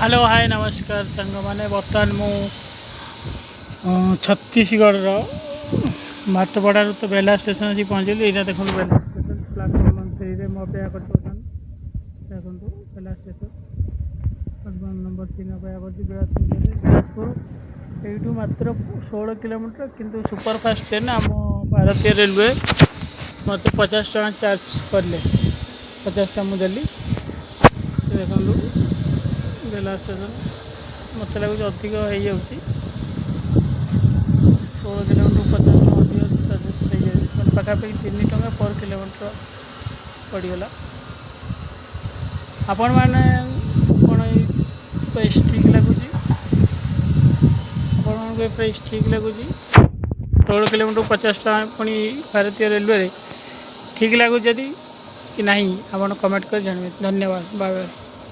Hello hi नमस्कार सांग मैंने बर्तमान मु छत्तीसगढ़ भातपड़ा तो बेला स्टेशन अच्छी पहुँचली यहाँ देखो बेला स्टेशन प्लाटफर्म 3 रे मो अपेक्षा कर देखो बेला स्टेशन प्लाटफर्म नंबर 3 अपेक्षा कर यू मात्र 16 किलोमीटर किंतु सुपरफास्ट ट्रेन आम भारतीय रेलवे मत 50 टका चार्ज कले 50 टा मुझे देखो बेला स्टेशन मत लगुच अधिक हो 16 किलोमीटर 50 टका अधिक पाखापाखि 3 टका पर किलोमीटर पड़गला आपण मैंने कौन प्राइस ठीक लगुच आपण प्राइस ठीक लगुच 16 किलोमीटर 50 टका पुणी भारतीय रेलवे ठीक लगुच जदि कि नहीं आप कमेंट कर जानवे। धन्यवाद बाय बाय।